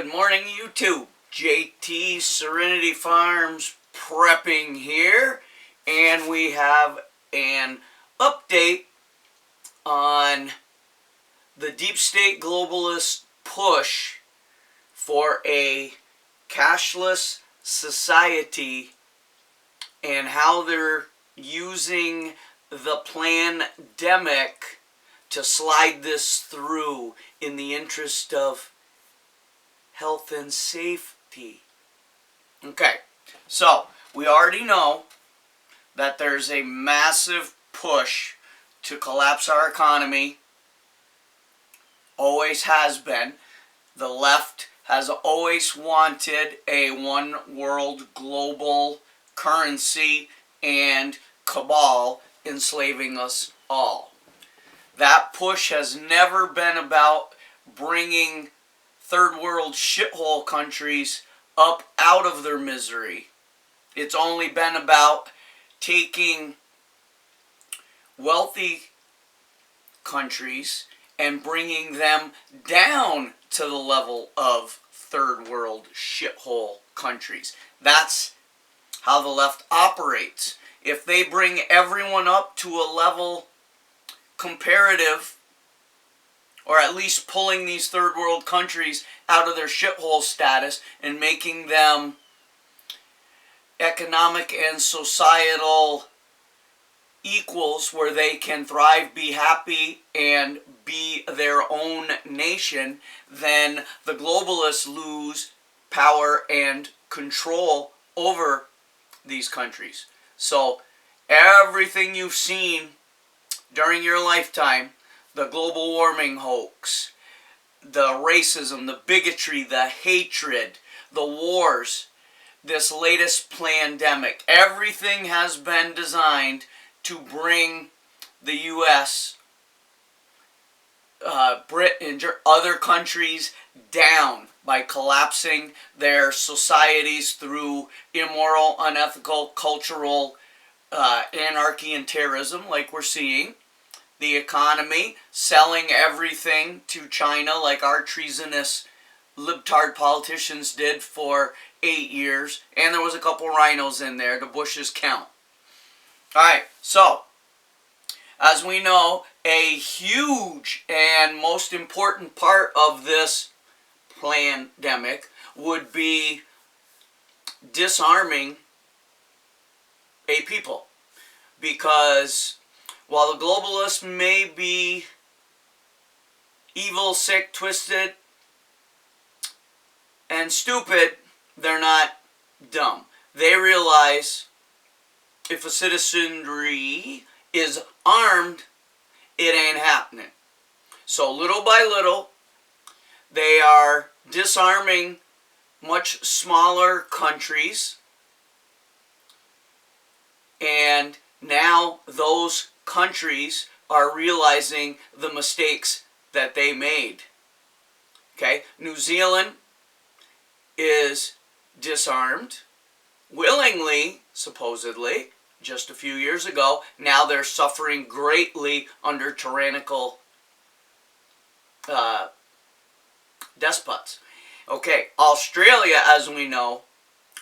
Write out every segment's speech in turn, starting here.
Good morning, YouTube. JT Serenity Farms prepping here, and we have an update on the deep state globalist push for a cashless society and how they're using the pandemic to slide this through in the interest of health and safety. Okay, so we already know that there's a massive push to collapse our economy. Always has been. The left has always wanted a one world global currency and cabal enslaving us all. That push has never been about bringing third world shithole countries up out of their misery. It's only been about taking wealthy countries and bringing them down to the level of third world shithole countries. That's how the left operates. If they bring everyone up to a level comparative, or at least pulling these third world countries out of their shithole status and making them economic and societal equals where they can thrive, be happy, and be their own nation, then the globalists lose power and control over these countries. So everything you've seen during your lifetime, the global warming hoax, the racism, the bigotry, the hatred, the wars, this latest pandemic, everything has been designed to bring the U.S., Britain, and other countries down by collapsing their societies through immoral, unethical, cultural anarchy and terrorism like we're seeing. The economy, selling everything to China like our treasonous Libtard politicians did for 8 years. And there was a couple rhinos in there. The Bushes count. Alright, so, as we know, a huge and most important part of this pandemic would be disarming a people. Because while the globalists may be evil, sick, twisted, and stupid, they're not dumb. They realize if a citizenry is armed, it ain't happening. So little by little, they are disarming much smaller countries, and now those countries are realizing the mistakes that they made. Okay, New Zealand is disarmed willingly, supposedly, just a few years ago. Now they're suffering greatly under tyrannical despots. Okay, Australia, as we know,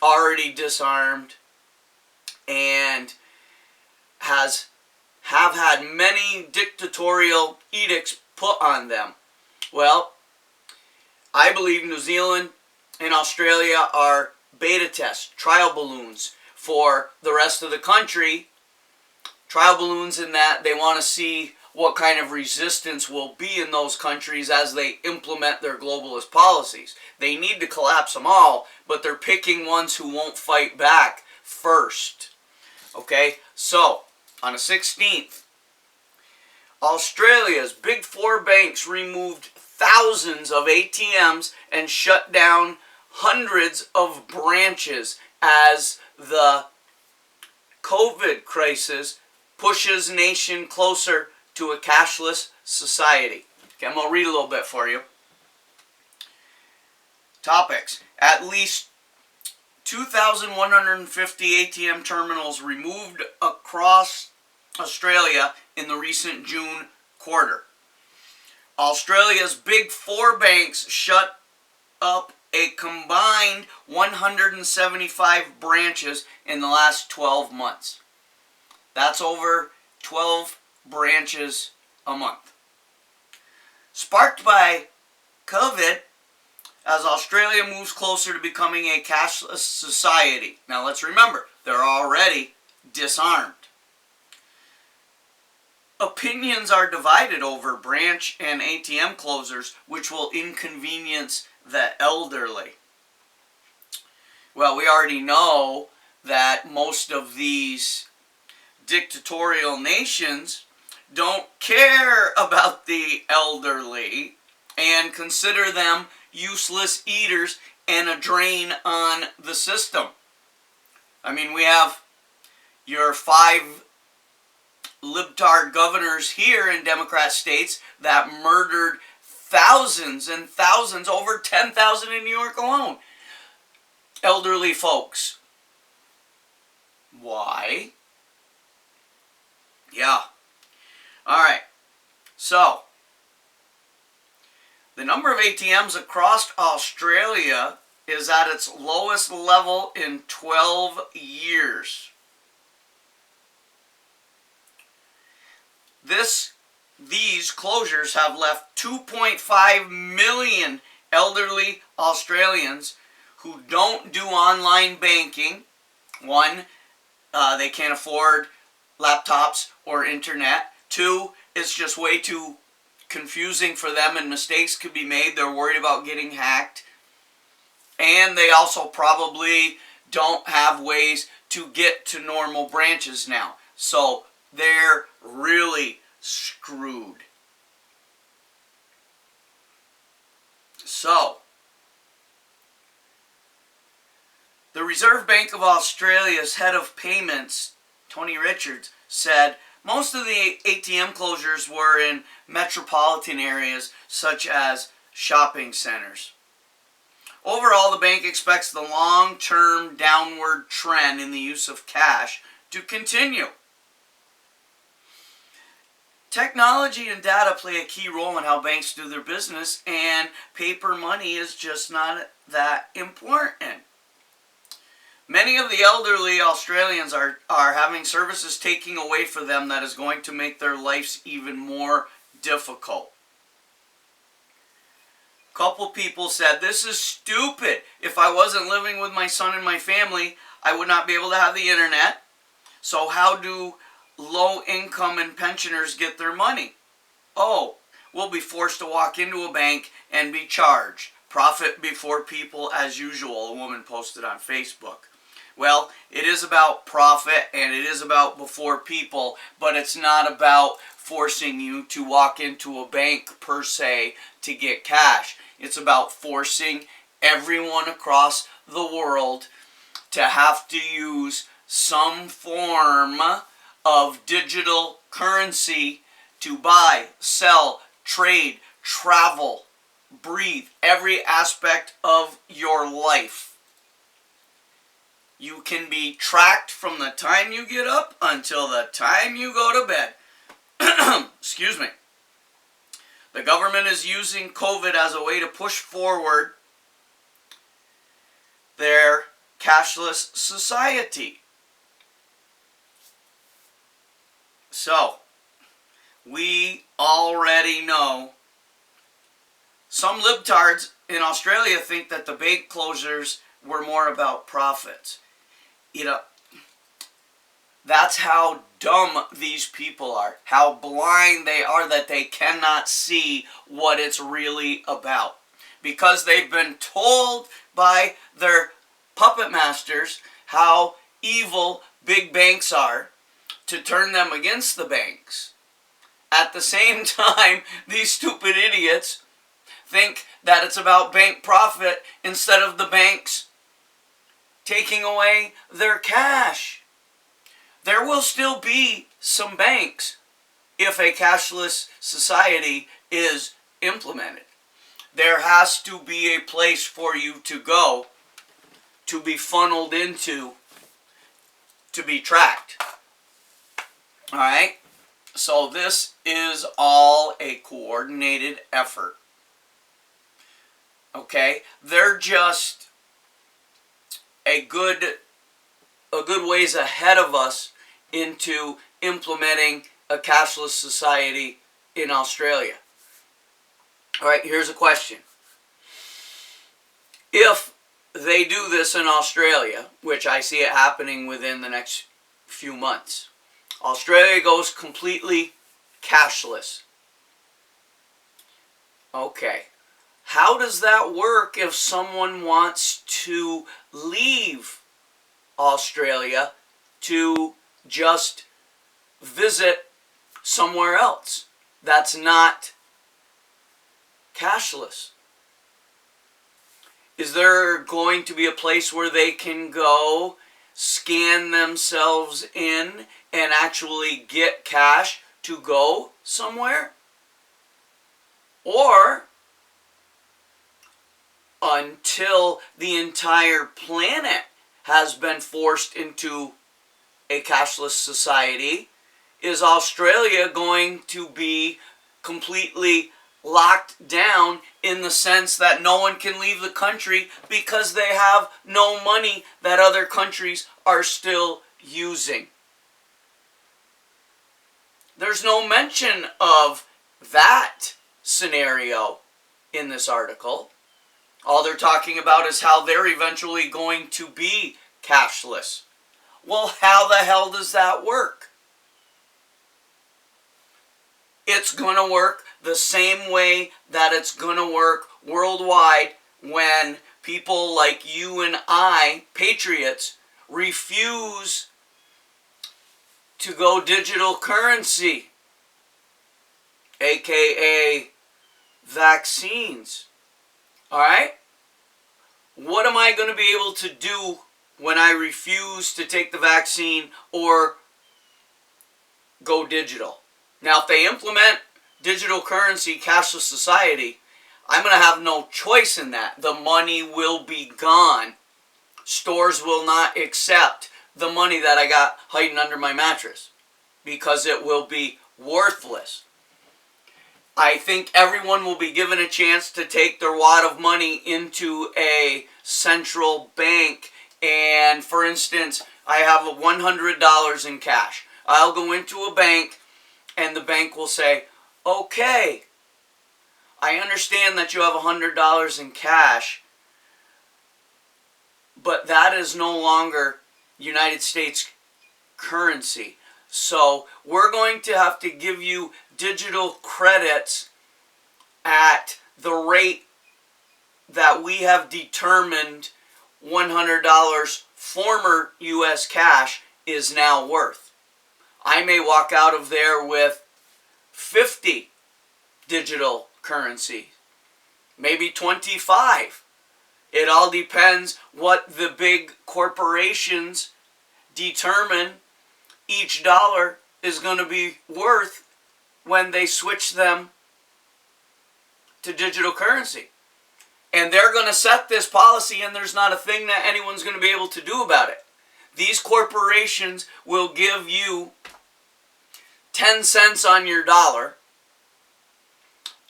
already disarmed and have had many dictatorial edicts put on them. Well, I believe New Zealand and Australia are beta tests, trial balloons for the rest of the country. Trial balloons in that they want to see what kind of resistance will be in those countries as they implement their globalist policies. They need to collapse them all, but they're picking ones who won't fight back first. Okay, so on the 16th, Australia's big four banks removed thousands of ATMs and shut down hundreds of branches as the COVID crisis pushes nation closer to a cashless society. Okay, I'm going to read a little bit for you. Topics. At least 2,150 ATM terminals removed across Australia in the recent June quarter. Australia's big four banks shut up a combined 175 branches in the last 12 months. That's over 12 branches a month. Sparked by COVID, as Australia moves closer to becoming a cashless society. Now let's remember, they're already disarmed. Opinions are divided over branch and ATM closures, which will inconvenience the elderly. Well, we already know that most of these dictatorial nations don't care about the elderly and consider them useless eaters and a drain on the system. I mean, we have your 5 Libtard governors here in Democrat states that murdered thousands and thousands, over 10,000 in New York alone, elderly folks. Why? Yeah. All right. So, the number of ATMs across Australia is at its lowest level in 12 years. These closures have left 2.5 million elderly Australians who don't do online banking. One, they can't afford laptops or internet. Two, it's just way too confusing for them and mistakes could be made. They're worried about getting hacked. And they also probably don't have ways to get to normal branches now. So they're really screwed. So, the Reserve Bank of Australia's head of payments, Tony Richards, said most of the ATM closures were in metropolitan areas such as shopping centers. Overall, the bank expects the long-term downward trend in the use of cash to continue. Technology and data play a key role in how banks do their business, and paper money is just not that important. Many of the elderly Australians are having services taken away from them that is going to make their lives even more difficult. A couple people said, "This is stupid. If I wasn't living with my son and my family, I would not be able to have the internet. So how do low income and pensioners get their money? Oh, we'll be forced to walk into a bank and be charged. Profit before people as usual," a woman posted on Facebook. Well, it is about profit and it is about before people, but it's not about forcing you to walk into a bank per se to get cash. It's about forcing everyone across the world to have to use some form of digital currency to buy, sell, trade, travel, breathe, every aspect of your life. You can be tracked from the time you get up until the time you go to bed. Excuse me. The government is using COVID as a way to push forward their cashless society. So, we already know some libtards in Australia think that the bank closures were more about profits. You know, that's how dumb these people are, how blind they are that they cannot see what it's really about. Because they've been told by their puppet masters how evil big banks are to turn them against the banks. At the same time, these stupid idiots think that it's about bank profit instead of the banks taking away their cash. There will still be some banks if a cashless society is implemented. There has to be a place for you to go to be funneled into to be tracked. Alright? So this is all a coordinated effort. Okay? They're just a good ways ahead of us into implementing a cashless society in Australia. All right, here's a question. If they do this in Australia, which I see it happening within the next few months, Australia goes completely cashless. Okay, how does that work if someone wants to leave Australia to just visit somewhere else that's not cashless? Is there going to be a place where they can go, scan themselves in, and actually get cash to go somewhere? Or until the entire planet has been forced into a cashless society, is Australia going to be completely locked down in the sense that no one can leave the country because they have no money that other countries are still using? There's no mention of that scenario in this article. All they're talking about is how they're eventually going to be cashless. Well, how the hell does that work? It's going to work the same way that it's going to work worldwide when people like you and I, patriots, refuse to go digital currency, aka vaccines. Alright? What am I going to be able to do when I refuse to take the vaccine or go digital? Now, if they implement digital currency, cashless society, I'm going to have no choice in that. The money will be gone. Stores will not accept the money that I got hiding under my mattress because it will be worthless. I think everyone will be given a chance to take their wad of money into a central bank. And for instance, I have $100 in cash. I'll go into a bank and the bank will say, okay, I understand that you have $100 in cash, but that is no longer United States currency. So we're going to have to give you digital credits at the rate that we have determined $100 former U.S. cash is now worth. I may walk out of there with 50 digital currency, maybe 25. It all depends what the big corporations determine each dollar is going to be worth when they switch them to digital currency. And they're going to set this policy, and there's not a thing that anyone's going to be able to do about it. These corporations will give you 10 cents on your dollar,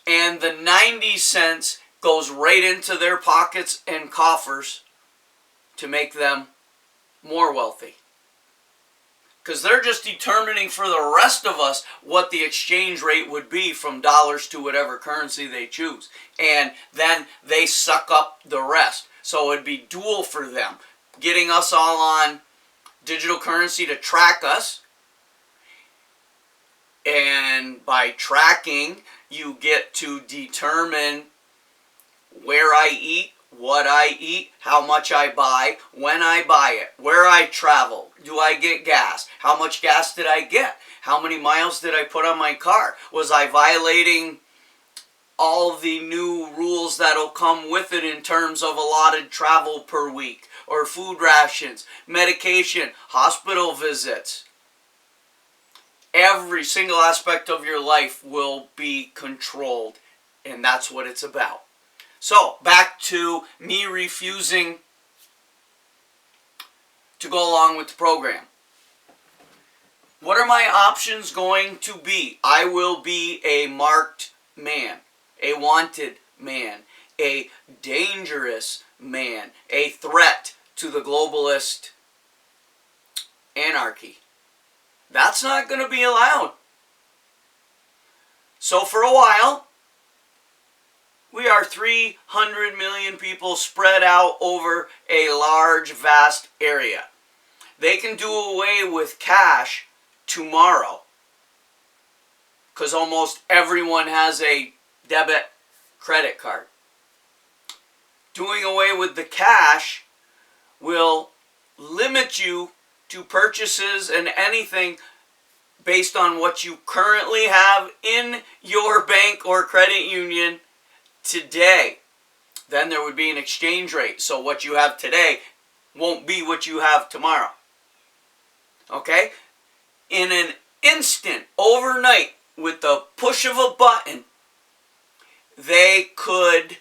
and the 90 cents goes right into their pockets and coffers to make them more wealthy. Because they're just determining for the rest of us what the exchange rate would be from dollars to whatever currency they choose. And then they suck up the rest. So it'd be dual for them. Getting us all on digital currency to track us. And by tracking, you get to determine where I eat, what I eat, how much I buy, when I buy it, where I travel, do I get gas, how much gas did I get, how many miles did I put on my car, was I violating all the new rules that'll come with it in terms of allotted travel per week, or food rations, medication, hospital visits. Every single aspect of your life will be controlled, and that's what it's about. So, back to me refusing to go along with the program. What are my options going to be? I will be a marked man, a wanted man, a dangerous man, a threat to the globalist anarchy. That's not going to be allowed. So for a while, we are 300 million people spread out over a large, vast area. They can do away with cash tomorrow, because almost everyone has a debit credit card. Doing away with the cash will limit you to purchases and anything based on what you currently have in your bank or credit union today. Then there would be an exchange rate. So what you have today won't be what you have tomorrow. Okay? In an instant, overnight, with the push of a button, they could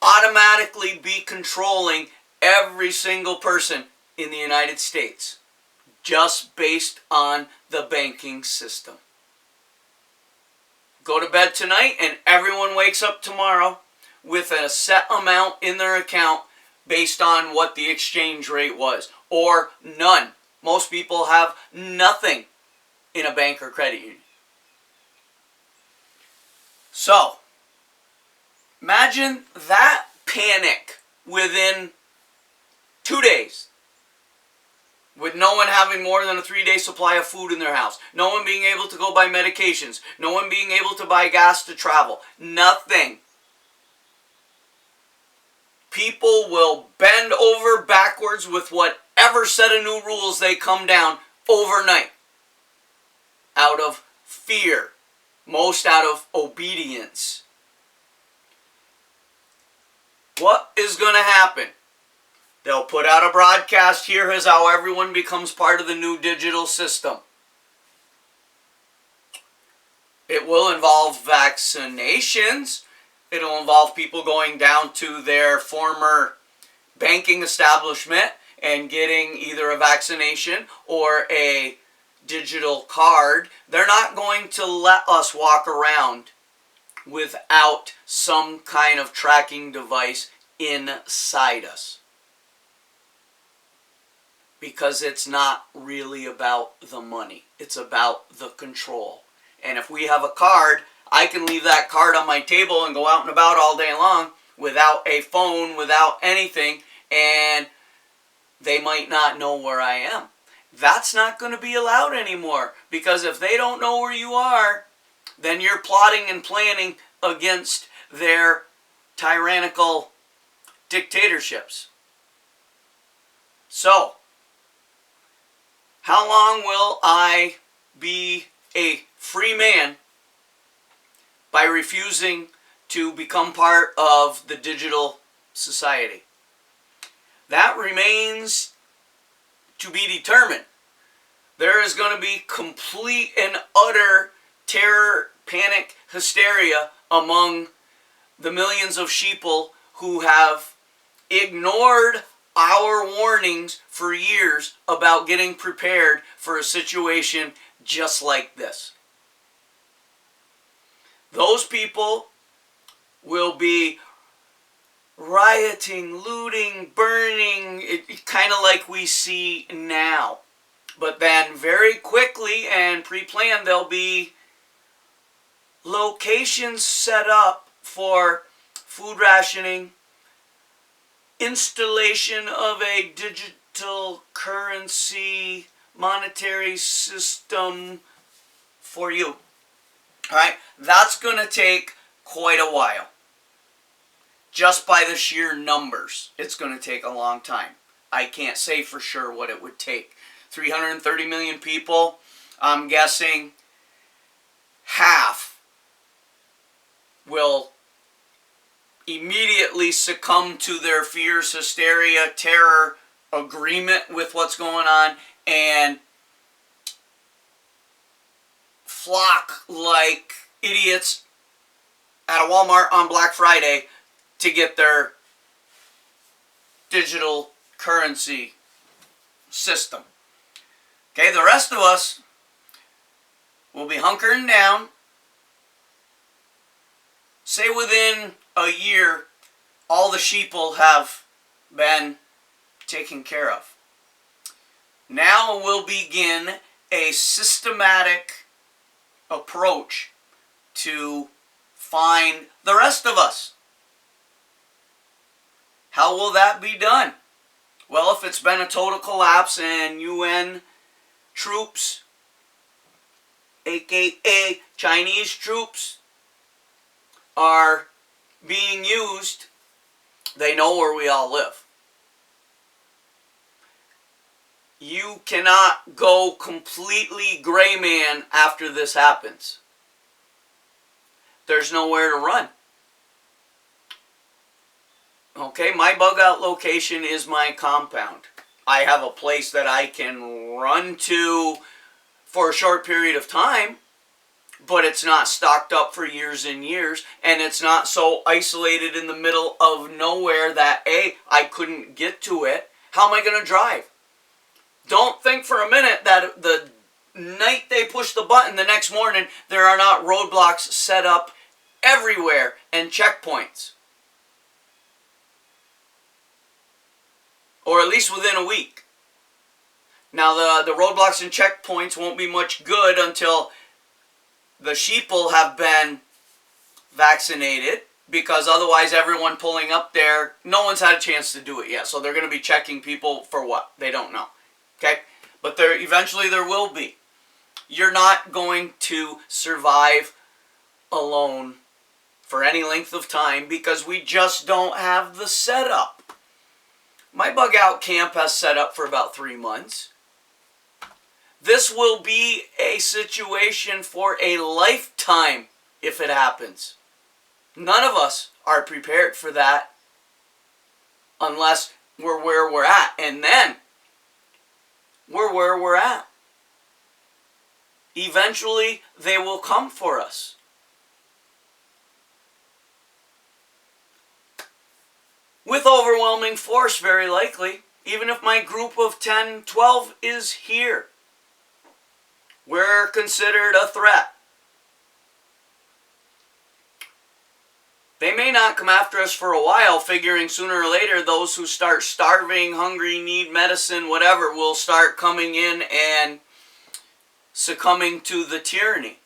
automatically be controlling every single person in the United States, just based on the banking system. Go to bed tonight and everyone wakes up tomorrow with a set amount in their account based on what the exchange rate was, or none. Most people have nothing in a bank or credit union. So, imagine that panic within 2 days, with no one having more than a 3-day supply of food in their house, no one being able to go buy medications, no one being able to buy gas to travel, nothing. People will bend over backwards with whatever set of new rules they come down overnight, out of fear, most out of obedience. What is going to happen? They'll put out a broadcast, here is how everyone becomes part of the new digital system. It will involve vaccinations. It'll involve people going down to their former banking establishment and getting either a vaccination or a digital card. They're not going to let us walk around without some kind of tracking device inside us, because it's not really about the money. It's about the control. And if we have a card, I can leave that card on my table and go out and about all day long without a phone, without anything, and they might not know where I am. That's not going to be allowed anymore, because if they don't know where you are, then you're plotting and planning against their tyrannical dictatorships. So, how long will I be a free man by refusing to become part of the digital society? That remains to be determined. There is going to be complete and utter terror, panic, hysteria among the millions of sheeple who have ignored our warnings for years about getting prepared for a situation just like this. Those people will be rioting, looting, burning, kind of like we see now. But then very quickly and pre-planned, there'll be locations set up for food rationing, installation of a digital currency monetary system for you. Alright, that's going to take quite a while. Just by the sheer numbers, it's going to take a long time. I can't say for sure what it would take. 330 million people, I'm guessing half will immediately succumb to their fears, hysteria, terror, agreement with what's going on, and flock like idiots at a Walmart on Black Friday to get their digital currency system. Okay, the rest of us will be hunkering down. Say within a year, all the sheeple have been taken care of. Now we'll begin a systematic approach to find the rest of us. How will that be done? Well, if it's been a total collapse and UN troops, aka Chinese troops, are being used, they know where we all live. You cannot go completely gray man after this happens. There's nowhere to run. Okay, my bug out location is my compound. I have a place that I can run to for a short period of time, but it's not stocked up for years and years, and it's not so isolated in the middle of nowhere that I couldn't get to it. How am I going to drive? Don't think for a minute that the night they push the button the next morning, there are not roadblocks set up everywhere and checkpoints. Or at least within a week. Now the roadblocks and checkpoints won't be much good until the sheeple have been vaccinated, because otherwise everyone pulling up there, no one's had a chance to do it yet. So they're going to be checking people for what? They don't know. Okay? But eventually there will be. You're not going to survive alone for any length of time because we just don't have the setup. My bug out camp has set up for about 3 months. This will be a situation for a lifetime if it happens. None of us are prepared for that unless we're where we're at. And then we're where we're at. Eventually, they will come for us. With overwhelming force, very likely, even if my group of 10, 12 is here. We're considered a threat. They may not come after us for a while, figuring sooner or later those who start starving, hungry, need medicine, whatever, will start coming in and succumbing to the tyranny.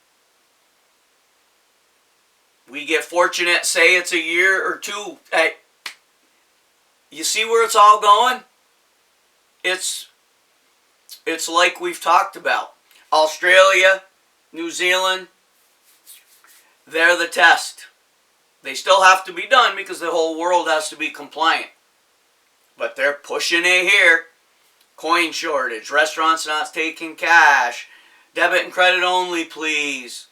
We get fortunate, say it's a year or two. You see where it's all going? It's like we've talked about. Australia, New Zealand, they're the test. They still have to be done because the whole world has to be compliant. But they're pushing it here. Coin shortage, restaurants not taking cash, debit and credit only, please.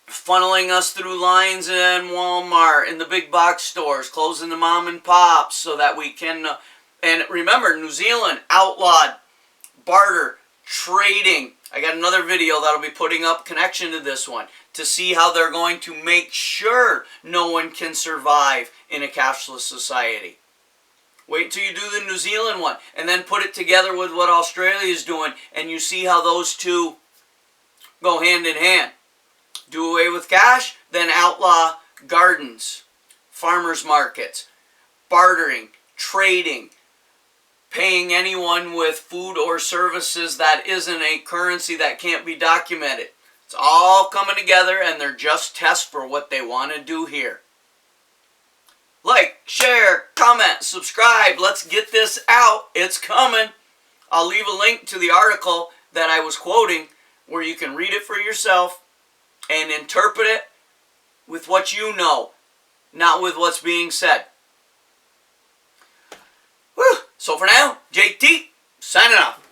Funneling us through lines in Walmart, in the big box stores, closing the mom and pops so that we can... and remember, New Zealand outlawed barter, trading. I got another video that I'll be putting up connection to this one to see how they're going to make sure no one can survive in a cashless society. Wait till you do the New Zealand one and then put it together with what Australia is doing and you see how those two go hand in hand. Do away with cash, then outlaw gardens, farmers markets, bartering, trading, paying anyone with food or services that isn't a currency that can't be documented. It's all coming together and they're just tests for what they want to do here. Like, share, comment, subscribe. Let's get this out. It's coming. I'll leave a link to the article that I was quoting where you can read it for yourself and interpret it with what you know, not with what's being said. Whew. So for now, JT, signing off.